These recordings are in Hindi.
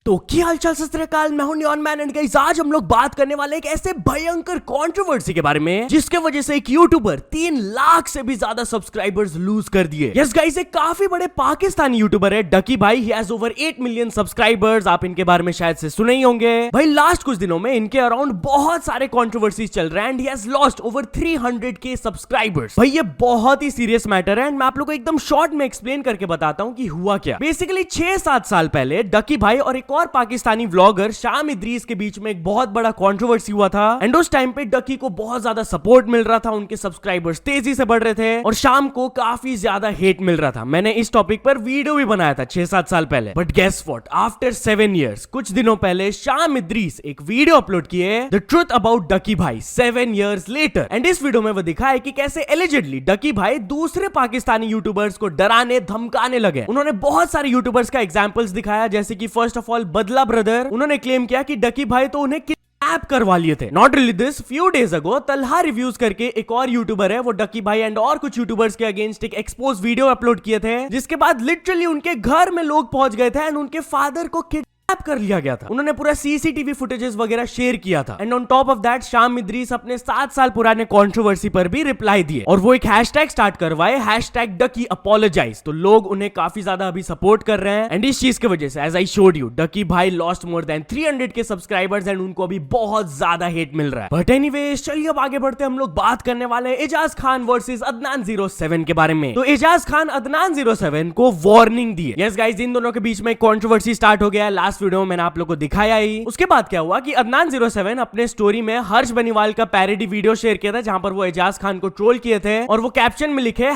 तो क्या हालचाल सत श्री अकाल, मैं हूं नियॉन मैन एंड गाइस आज हम लोग बात करने वाले एक ऐसे भयंकर कंट्रोवर्सी के बारे में जिसके वजह से एक यूट्यूबर 3 लाख से भी ज्यादा सब्सक्राइबर्स लूज कर दिए। यस गाइस, एक काफी बड़े पाकिस्तानी यूट्यूबर है डकी भाई। He has over 8 million subscribers. आप इनके बारे में शायद से सुने ही होंगे। भाई लास्ट कुछ दिनों में इनके अराउंड बहुत सारे कंट्रोवर्सीज चल रहे हैं and he has lost over 300K subscribers. भाई ये बहुत ही सीरियस मैटर है एंड मैं आप लोगों को एकदम शॉर्ट में एक्सप्लेन करके बताता हूं कि हुआ क्या। बेसिकली 6-7 साल पहले डकी भाई और एक और पाकिस्तानी व्लॉगर शाम इद्रीस के बीच में एक बहुत बड़ा कंट्रोवर्सी हुआ था एंड उस टाइम पे डकी को बहुत ज्यादा सपोर्ट मिल रहा था, उनके सब्सक्राइबर्स तेजी से बढ़ रहे थे और शाम को काफी ज्यादा हेट मिल रहा था। मैंने इस टॉपिक पर वीडियो भी बनाया था 6-7 साल पहले। But guess what, after 7 years कुछ दिनों पहले शाम इद्रीस एक वीडियो अपलोड किए, द ट्रुथ अबाउट डकी भाई 7 years लेटर। एंड इस वीडियो में वो दिखाए कि कैसे एलिजिडली डकी भाई दूसरे पाकिस्तानी यूट्यूबर्स को डराने धमकाने लगे। उन्होंने बहुत सारे यूट्यूबर्स का एग्जांपल्स दिखाया, जैसे कि फर्स्ट ऑफ ऑल बदला ब्रदर। उन्होंने क्लेम किया कि डकी भाई तो उन्हें ऐप करवा लिए थे। Not really this, few days ago Talha reviews करके एक और यूट्यूबर है, वो डकी भाई एंड और कुछ यूट्यूबर्स के अगेंस्ट एक एक्सपोज वीडियो अपलोड किए थे, जिसके बाद लिटरली उनके घर में लोग पहुंच गए थे एंड उनके फादर को किडनैप कर लिया गया था। उन्होंने पूरा सीसीटीवी फुटेजेस वगैरह शेयर किया था and on top of that शाम इद्रीस अपने 7 साल पुराने कंट्रोवर्सी पर भी रिप्लाई दिए और वो एक हैशटैग स्टार्ट करवाए, डकी अपोलोजाइज। तो लोग उन्हें काफी ज्यादा अभी सपोर्ट कर रहे हैं एंड इस चीज की वजह से एज आई शोड यू डकी भाई lost more than 300K subscribers and उनको अभी बहुत ज्यादा हेट मिल रहा है। बट एनीवेज चलिए अब आगे बढ़ते, हम लोग बात करने वाले हैं एजाज खान वर्सेस अदनान 07 के बारे में। तो एजाज खान अदनान 07 को वार्निंग दी है। यस गाइस, इन दोनों के बीच में कंट्रोवर्सी स्टार्ट हो गया है। लास्ट वीडियो में मैंने आप लोगों को दिखाया ही। उसके बाद क्या हुआ कि अदनान 07 अपने स्टोरी में हर्ष बनीवाल का पैरोडी वीडियो शेयर किया था, जहां पर वो एजाज खान को ट्रोल किए थे और वो कैप्शन में लिखे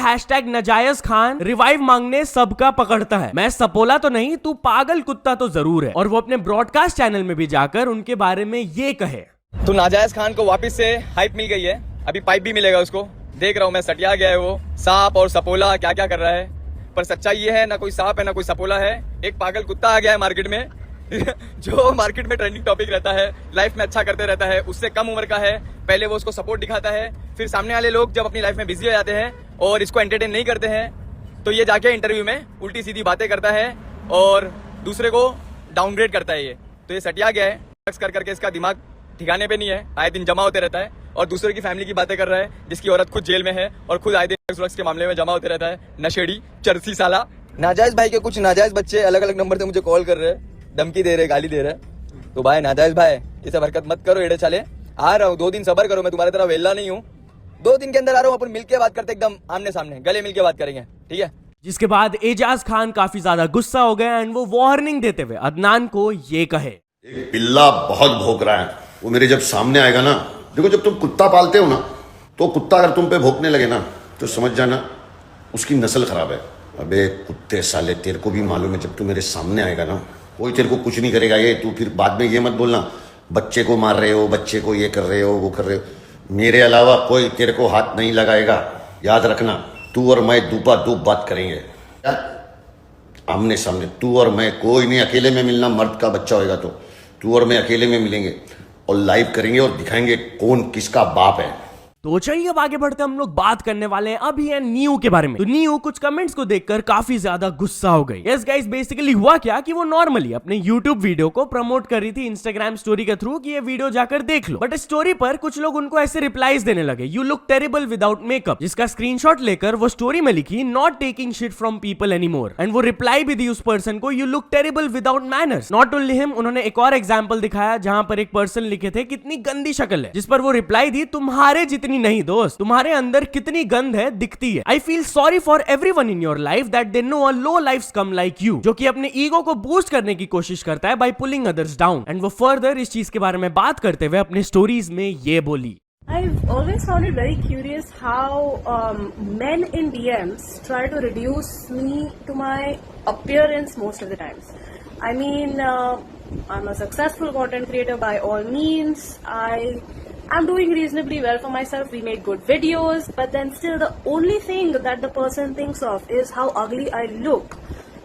#नजायज खान रिवाइव मांगने सबका पकड़ता है, मैं सपोला तो नहीं, तू पागल कुत्ता तो जरूर है। और वो अपने ब्रॉडकास्ट चैनल में भी जाकर उनके बारे में ये कहे, तो नाजायज खान को वापस से हाइप मिल गई है, अभी पाइप भी मिलेगा उसको। देख रहा हूँ मैं, सटिया गया है वो, सांप और सपोला क्या क्या कर रहा है। पर सच्चाई ये है, ना कोई सांप है ना कोई सपोला है, एक पागल कुत्ता आ गया है मार्केट में जो मार्केट में ट्रेंडिंग टॉपिक रहता है, लाइफ में अच्छा करते रहता है, उससे कम उम्र का है। पहले वो उसको सपोर्ट दिखाता है, फिर सामने वाले लोग जब अपनी लाइफ में बिजी हो जाते हैं और इसको एंटरटेन नहीं करते हैं तो ये जाके इंटरव्यू में उल्टी सीधी बातें करता है और दूसरे को डाउनग्रेड करता है। ये तो ये सटिया गया है, कर करके इसका दिमाग ठिकाने पे नहीं है, आए दिन जमा होते रहता है और दूसरे की फैमिली की बातें कर रहा है, जिसकी औरत खुद जेल में है और खुद आए दिन ड्रग्स के मामले में जमा होते रहता है। नशेड़ी चरसी साला। नाजायज भाई के कुछ नाजायज बच्चे अलग अलग नंबर से मुझे कॉल कर रहे हैं, धमकी दे रहे, गाली दे रहे। तो भाई नाजायज भाई ये सब हरकत मत करो, एड़े चले। आ रहा हूँ, 2 दिन सबर करो, मैं तुम्हारी तरह वेला नहीं हूँ। 2 दिन के अंदर आ रहा हूँ, अपन मिलके बात करते, एकदम आमने सामने गले मिलके बात करेंगे, ठीक है। जिसके बाद एजाज खान काफी ज्यादा गुस्सा हो गया एंड वो वार्निंग देते हुए अदनान को ये कहे, एक बिल्ला बहुत भौंक रहा है, वो मेरे जब सामने आएगा ना, देखो जब तुम कुत्ता पालते हो ना, तो कुत्ता अगर तुम पे भौंकने लगे ना तो समझ जाना उसकी नस्ल खराब है। अबे कुत्ते साले, तेरे को भी मालूम है जब तू मेरे सामने आएगा ना कोई तेरे को कुछ नहीं करेगा। ये तू फिर बाद में ये मत बोलना बच्चे को मार रहे हो, बच्चे को ये कर रहे हो, वो कर रहे हो। मेरे अलावा कोई तेरे को हाथ नहीं लगाएगा, याद रखना। तू और मैं दूपा दूप बात करेंगे आमने सामने, तू और मैं, कोई नहीं। अकेले में मिलना, मर्द का बच्चा होएगा तो तू और मैं अकेले में मिलेंगे और लाइव करेंगे और दिखाएंगे कौन किसका बाप है। तो चलिए अब आगे बढ़ते हम लोग बात करने वाले हैं अभी है न्यू के बारे में। तो न्यू कुछ कमेंट्स को देखकर काफी ज्यादा गुस्सा हो गई। यस गाइस, बेसिकली हुआ क्या कि वो नॉर्मली अपने YouTube वीडियो को प्रमोट कर रही थी Instagram स्टोरी के थ्रू कि ये वीडियो जाकर देख लो। बट स्टोरी पर कुछ लोग उनको ऐसे रिप्लाईज देने लगे, you look terrible without makeup, जिसका स्क्रीनशॉट लेकर वो स्टोरी में लिखी, not taking shit from people anymore. And वो रिप्लाई भी दी उस पर्सन को, you look terrible without manners. Not only him, उन्होंने एक और एग्जाम्पल दिखाया जहां पर एक पर्सन लिखे थे कितनी गंदी शक्ल है, जिस पर वो रिप्लाई दी, तुम्हारे जितनी नहीं दोस्त, तुम्हारे अंदर कितनी गंद है दिखती है। I feel sorry for everyone in your life that they know a low life scum like you, जो कि अपने ईगो को बूस्ट करने की कोशिश करता है by pulling others down. And वो फर्दर इस चीज के बारे में बात करते हुए अपने स्टोरीज में ये बोली, I've always found it very curious how men in DMs try to reduce me to my appearance most of the times. I mean, I'm a successful content creator by all means. I'm doing reasonably well for myself. We make good videos, but then still the only thing that the person thinks of is how ugly I look.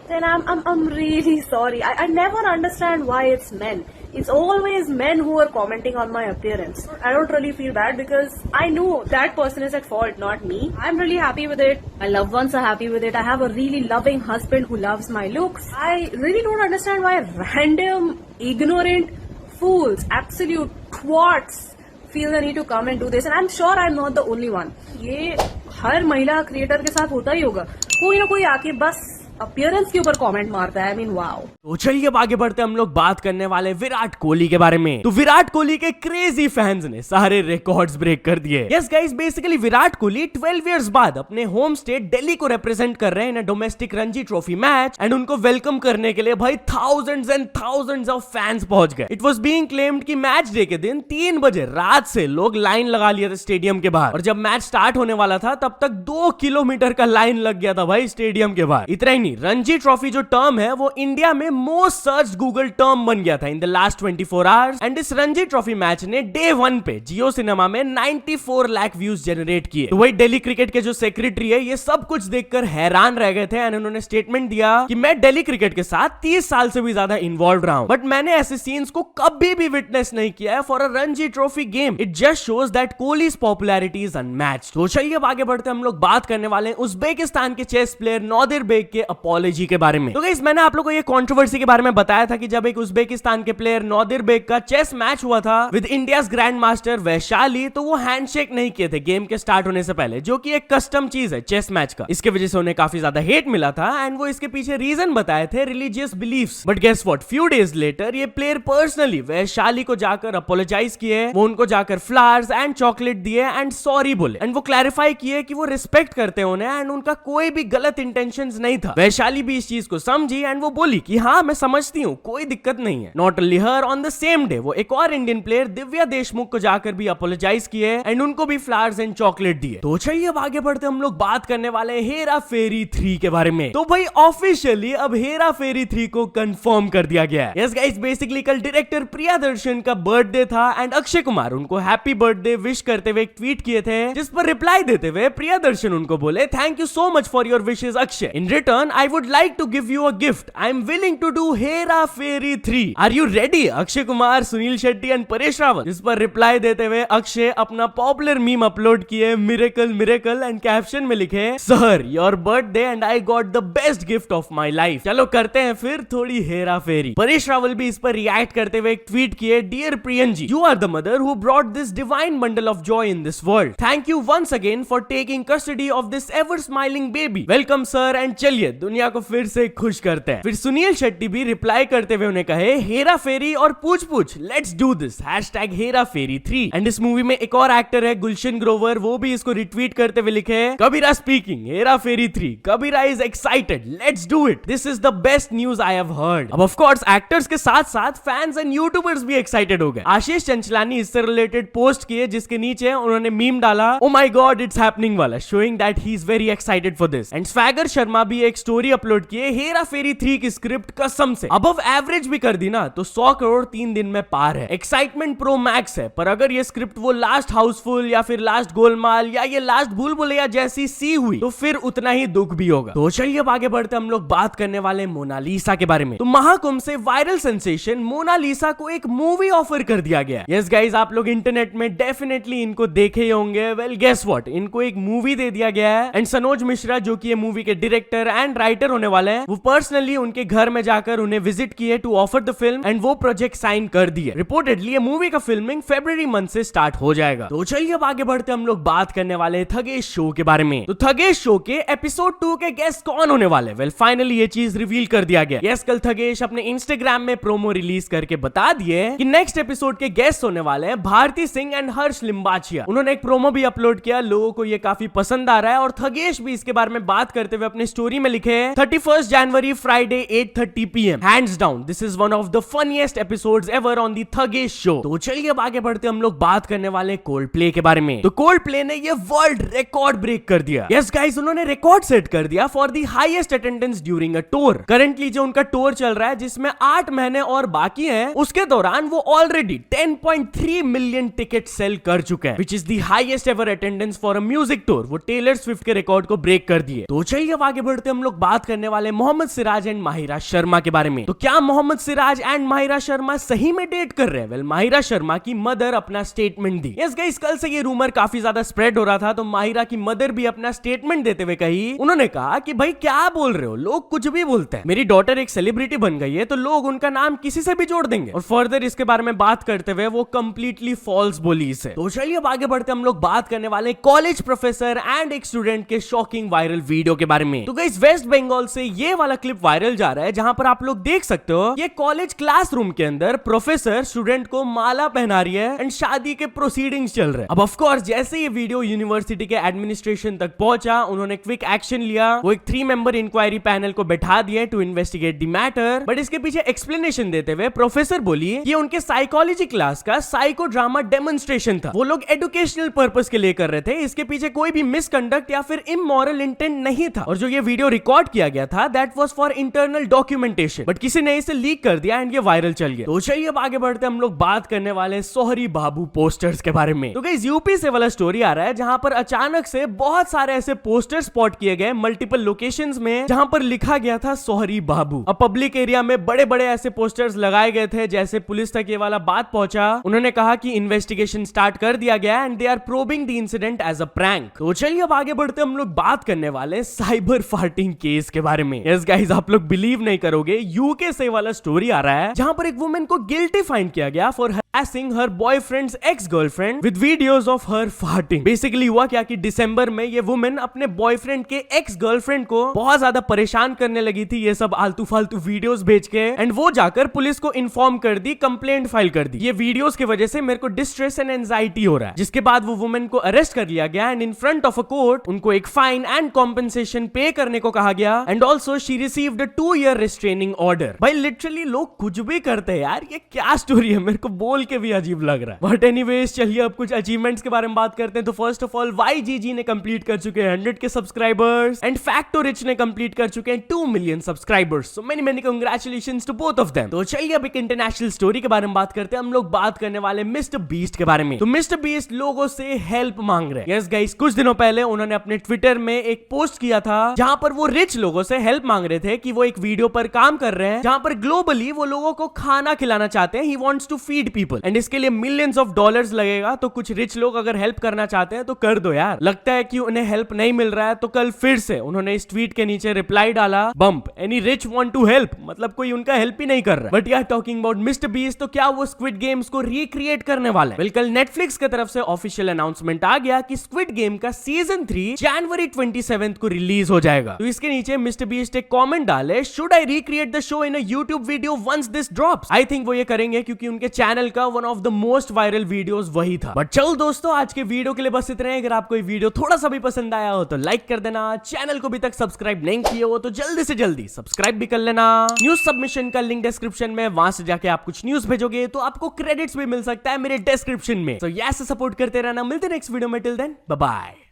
Then I'm really sorry. I never understand why it's men. it's always men who are commenting on my appearance. I don't really feel bad because I know that person is at fault, not me. I'm really happy with it. My loved ones are happy with it. I have a really loving husband who loves my looks. I really don't understand why random, ignorant fools, absolute twats feel the need to come and do this. And I'm sure I'm not the only one. ये हर महिला क्रिएटर के साथ होता ही होगा, कोई ना कोई आके बस अपीयरेंस के ऊपर कमेंट मारता है. I mean, wow. तो चलिए अब आगे बढ़ते हम लोग बात करने वाले विराट कोहली के बारे में. तो विराट कोहली के क्रेजी फैंस ने सारे रिकॉर्ड्स ब्रेक कर दिए. Yes guys, basically Virat Kohli 12 years बाद अपने होम स्टेट दिल्ली को रिप्रेजेंट कर रहे हैं in domestic Ranji trophy match, and उनको वेलकम करने के लिए भाई thousands and thousands of fans पहुंच गए. इट वाज बीइंग क्लेम्ड कि मैच डे के दिन 3 बजे रात से लोग लाइन लगा लिए थे स्टेडियम के बाहर, और जब मैच स्टार्ट होने वाला था तब तक 2 किलोमीटर का लाइन लग गया था भाई स्टेडियम के बाहर. इतना ही नहीं, रणजी ट्रॉफी जो टर्म है वो इंडिया में मोस्ट सर्च गूगल टर्म बन गया था in the last 24 hours, and इस रणजी ट्रॉफी मैच ने डे 1 पे जियो सिनेमा में 94 लाख व्यूज जनरेट किए. तो वही दिल्ली क्रिकेट के जो सेक्रेटरी है ये सब कुछ देखकर हैरान रह गए थे, एंड उन्होंने स्टेटमेंट दिया कि मैं दिल्ली क्रिकेट के साथ 30 साल से भी ज्यादा इन्वॉल्व रहा हूं, बट मैंने ऐसे सीन्स को कभी भी विटनेस नहीं किया है for a Ranji trophy game. It just shows that Kohli's popularity is unmatched. तो चलिए अब आगे बढ़ते हम लोग बात करने वाले हैं उज्बेकिस्तान के चेस प्लेयर नोदिर बेग के अपॉलॉजी के बारे में. तो गाइस, मैंने आप लोगों को ये कंट्रोवर्सी के बारे में बताया था कि जब एक उज्बेकिस्तान के प्लेयर नोदिर बेग का चेस मैच हुआ था with India's grand master Vaishali, तो वो हैंडशेक नहीं किए थे गेम के स्टार्ट होने से पहले, जो कि एक कस्टम चीज है चेस मैच का. इसके वजह से उन्हें काफी ज्यादा हेट मिला था, एंड वो इसके पीछे रीजन बताए थे religious beliefs. But guess what, few days later ये प्लेयर पर्सनली वैशाली को जाकर अपोलोजाइज किए, वो उनको जाकर फ्लावर्स एंड चॉकलेट दिए एंड सॉरी बोले, एंड वो क्लैरिफाई किए कि वो रिस्पेक्ट करते हैं उन्हें एंड उनका कोई भी गलत इंटेंशंस नहीं था. वैशाली भी इस चीज को समझी एंड वो बोली कि हाँ मैं समझती हूँ, कोई दिक्कत नहीं है. Not only her, on the same day वो एक और इंडियन प्लेयर दिव्या देशमुख को जाकर भी अपोलोजाइज किए एंड उनको भी फ्लावर्स एंड चॉकलेट दिए. तो चलिए अब आगे बढ़ते हम लोग बात करने वाले हैं हेरा फेरी 3 के बारे में. तो भाई ऑफिशियली अब हेरा फेरी 3 को कंफर्म कर दिया गया है. यस गाइस, बेसिकली कल डायरेक्टर प्रियदर्शन का बर्थडे था एंड अक्षय कुमार उनको हैप्पी बर्थडे विश करते हुए एक ट्वीट किए थे, जिस पर रिप्लाई देते हुए प्रियदर्शन उनको बोले thank you so much for your wishes Akshay. In return I would like to give you a gift. I am willing to do Hera Pheri 3. Are you ready? Akshay Kumar, Suniel Shetty and Paresh Rawal. जिस पर रिप्लाई देते हुए अक्षय अपना पॉपुलर मीम अपलोड किए, मिरेकल मिरेकल, एंड कैप्शन में लिखे sir your birthday and I got the best gift of my life. चलो करते हैं फिर थोड़ी हेरा फेरी. परेश रावल भी इस पर रिएक्ट करते हुए एक ट्वीट किए, dear Priyan ji, you are the mother who brought this divine bundle of joy in this world. Thank you once again for taking custody of this ever smiling baby. Welcome sir, and चलिए दुनिया को फिर से खुश करते हैं. फिर सुनील शेट्टी भी रिप्लाई करते हुए उन्हें कहे हेरा फेरी और पूछ पूछ, let's do this, hashtag Hera Pheri 3. And इस मूवी में एक और एक्टर है गुलशन ग्रोवर, वो भी इसको रिट्वीट करते हुए लिखे Kabira speaking, Hera Pheri 3, Kabira is excited, let's do it, this is the best news I have heard. अब ऑफ कोर्स एक्टर्स के साथ साथ फैंस एंड यूट्यूबर्स भी एक्साइटेड हो गए. आशीष चंचलानी इससे रिलेटेड पोस्ट किए, जिसके नीचे उन्होंने मीम डाला oh my God it's happening वाला, showing that he is very excited for this. And swagger Sharma भी एक स्टोरी अपलोड किए, हेरा फेरी 3 की स्क्रिप्ट कसम से अबव एवरेज भी कर दी ना तो 100 करोड़ 3 दिन में पार है. एक्साइटमेंट प्रो मैक्स है, पर अगर ये स्क्रिप्ट वो लास्ट हाउसफुल या फिर लास्ट गोलमाल या ये लास्ट भूल भुलैया जैसी सी हुई तो फिर उतना ही दुख भी होगा. तो चलिए अब आगे बढ़ते हम लोग बात करने वाले मोनालिसा के बारे में. तो महाकुंभ से वायरल सेंसेशन मोनालिसा को एक मूवी ऑफर कर दिया गया. यस गाइस, आप लोग इंटरनेट में डेफिनेटली इनको देखे ही होंगे. वेल गेस व्हाट, इनको एक मूवी दे दिया गया है एंड सनोज मिश्रा जो कि ये मूवी के डायरेक्टर एंड राइटर होने वाले हैं, वो पर्सनली उनके घर में जाकर उन्हें विजिट किए to offer the film and वो प्रोजेक्ट साइन कर दिए. रिपोर्टेडली ये मूवी का फिल्मिंग फरवरी मंथ से स्टार्ट हो जाएगा. तो चलिए अब आगे बढ़ते हम लोग बात करने वाले थगेश शो के बारे में. तो थगेश शो के एपिसोड 2 के गेस्ट कौन होने वाले? वेल फाइनली ये चीज रिवील कर दिया गया. यस, कल थगेश अपने इंस्टाग्राम में प्रोमो रिलीज करके बता दिए कि नेक्स्ट एपिसोड के गेस्ट होने वाले हैं भारती सिंह एंड हर्ष लिम्बाचिया. उन्होंने एक प्रोमो भी अपलोड किया, लोगों को ये काफी पसंद आ रहा है, और थगेश भी इसके बारे में बात करते हुए अपनी स्टोरी में लिखे 31 January Friday 8:30 PM, hands down this is one of the funniest episodes ever on the Thugesh show. तो चलिए अब आगे बढ़ते हम लोग बात करने वाले कोल्डप्ले के बारे में. तो कोल्डप्ले ने ये वर्ल्ड रिकॉर्ड ब्रेक कर दिया. यस गाइस, उन्होंने रिकॉर्ड सेट कर दिया for the highest attendance during a tour. Currently जो उनका टूर चल रहा है जिसमें 8 महीने और बाकी हैं, उसके दौरान वो ऑलरेडी 10.3 मिलियन टिकट सेल कर चुके हैं, which is the highest ever attendance for a music tour. वो टेलर स्विफ्ट के रिकॉर्ड को ब्रेक कर दिए. तो चलिए अब आगे बढ़ते हम लोग लोग बात करने वाले मोहम्मद सिराज एंड माहिरा शर्मा के बारे में। तो क्या मोहम्मद सिराज एंड माहिरा शर्मा सही में डेट कर रहे हैं? वेल, माहिरा शर्मा की मदर अपना स्टेटमेंट दी। यस गाइस, कल से ये रूमर काफी ज्यादा स्प्रेड हो रहा था, तो माहिरा की मदर भी अपना स्टेटमेंट देते हुए कही, उन्होंने कहा कि भाई क्या बोल रहे हो, लोग कुछ भी बोलते हैं, मेरी डॉटर एक सेलिब्रिटी बन गई है तो लोग उनका नाम किसी से भी जोड़ देंगे। और फर्दर इसके बारे में बात करते हुए वो कंप्लीटली फॉल्स बोली इसे। तो चलिए अब आगे बढ़ते हम लोग बात करने वाले कॉलेज प्रोफेसर एंड एक स्टूडेंट के शॉकिंग वायरल वीडियो के बारे में। तो गाइस, वेस्ट बंगाल से ये वाला क्लिप वायरल जा रहा है जहां पर आप लोग देख सकते हो ये कॉलेज क्लासरूम के अंदर प्रोफेसर स्टूडेंट को माला पहना रही है एंड शादी के प्रोसीडिंग्स चल रहे हैं। अब ऑफ कोर्स जैसे ये वीडियो यूनिवर्सिटी के एडमिनिस्ट्रेशन तक पहुंचा, उन्होंने क्विक एक्शन लिया, वो एक 3 मेंबर इंक्वायरी पैनल को बैठा दिए to investigate the matter. But इसके पीछे एक्सप्लेनेशन देते हुए प्रोफेसर बोली ये उनके साइकोलॉजी क्लास का साइको ड्रामा डेमोन्स्ट्रेशन था, वो लोग एजुकेशनल पर्पस के लिए कर रहे थे, इसके पीछे कोई भी मिसकंडक्ट या फिर इमोरल इंटेंट नहीं था। और जो ये वीडियो रिकॉर्ड किया गया था that was for internal documentation, but किसी ने इसे लीक कर दिया एंड ये वायरल चल गया। तो चलिए अब आगे बढ़ते हम लोग बात करने वाले सोहरी बाबू पोस्टर्स के बारे में। तो गाइस, यूपी से वाला स्टोरी आ रहा है जहां पर अचानक से बहुत सारे ऐसे पोस्टर स्पॉट किए गए मल्टीपल लोकेशंस में जहां पर लिखा गया था सोहरी बाबू। अब पब्लिक एरिया में बड़े बड़े ऐसे पोस्टर्स लगाए गए थे, जैसे पुलिस तक ये वाला बात पहुंचा, उन्होंने कहा कि इन्वेस्टिगेशन स्टार्ट कर दिया गया and they are probing the incident as a prank. तो चलिए अब आगे बढ़ते हम लोग बात करने वाले साइबर फार्टिंग केस के बारे में। यस गाइस, आप लोग बिलीव नहीं करोगे, यूके से वाला स्टोरी आ रहा है जहां पर एक वुमेन को गिल्टी फाइंड किया गया for harassing her boyfriend's ex-girlfriend with videos of her farting। Basically हुआ क्या कि दिसंबर में ये वुमेन अपने बॉयफ्रेंड के एक्स गर्लफ्रेंड को बहुत ज्यादा परेशान करने लगी थी ये सब आलतू फालतू वीडियोस भेज के, एंड वो जाकर पुलिस को इन्फॉर्म कर दी, कंप्लेंट फाइल कर दी, ये वीडियोस की वजह से मेरे को डिस्ट्रेस एंड एंजाइटी हो रहा है। जिसके बाद वो वुमेन को अरेस्ट कर लिया गया and in front of a court उनको एक फाइन एंड कॉम्पेंसेशन पे करने को कहा गया and also she received a 2-year restraining order. भाई लिटरली लोग कुछ भी करते हैं यार, ये क्या स्टोरी है, मेरे को बोल के भी अजीब लग रहा है। बट एनीवेज, चलिए अब कुछ अचीवमेंट्स के बारे में बात करते हैं। तो फर्स्ट ऑफ ऑल YGG ने कंप्लीट कर चुके हैं 100 के सब्सक्राइबर्स एंड फैक्टो रिच ने कंप्लीट कर चुके हैं 2 million subscribers. So many congratulations to both of them. तो चलिए अब एक इंटरनेशनल स्टोरी के बारे में बात करते हैं। हम लोग बात करने वाले मिस्टर बीस्ट के बारे में। तो मिस्टर बीस्ट लोगों से हेल्प मांग रहे हैं। यस गाइस, कुछ दिनों पहले उन्होंने अपने ट्विटर में एक पोस्ट किया था जहां पर वो रिच लोगों से हेल्प मांग रहे थे कि वो एक वीडियो पर काम कर रहे हैं जहां पर ग्लोबली वो लोगों को खाना खिलाना चाहते हैं। He wants to feed people and इसके लिए मिलियंस ऑफ डॉलर्स लगेगा। तो कुछ रिच लोग अगर हेल्प करना चाहते हैं तो कर दो यार। लगता है कि उन्हें हेल्प नहीं मिल रहा है तो कल फिर से उन्होंने इस ट्वीट के नीचे रिप्लाई डाला, bump any rich want to help, मतलब कोई उनका हेल्प ही नहीं कर रहा। बट यार टॉकिंग अबाउट मिस्टर बीस्ट, तो क्या वो स्क्विड गेम्स को रिक्रिएट करने वाला है? कल नेटफ्लिक्स की तरफ से ऑफिशियल अनाउंसमेंट आ गया कि स्क्विड गेम का सीजन 3 जनवरी 27 को रिलीज हो जाएगा। तो इसके नीचे मिस्टर बीस्ट एक कमेंट डाले, should I recreate the show in a YouTube video once this drops? I think वो ये करेंगे क्योंकि उनके चैनल का one of the most viral videos वही था। बट चलो दोस्तों, आज के वीडियो के लिए बस इतना ही। अगर आपको ये वीडियो थोड़ा सा भी पसंद आया हो तो लाइक कर देना, चैनल को अभी तक सब्सक्राइब नहीं किए हो तो जल्दी से जल्दी सब्सक्राइब भी कर लेना। न्यूज सबमिशन का लिंक डिस्क्रिप्शन में, वहां से जाके आप कुछ न्यूज भेजोगे तो आपको क्रेडिट्स भी मिल सकता है मेरे डिस्क्रिप्शन में। तो ऐसे सपोर्ट करते रहना। मिलते हैं नेक्स्ट वीडियो में, टिल देन बाय बाय।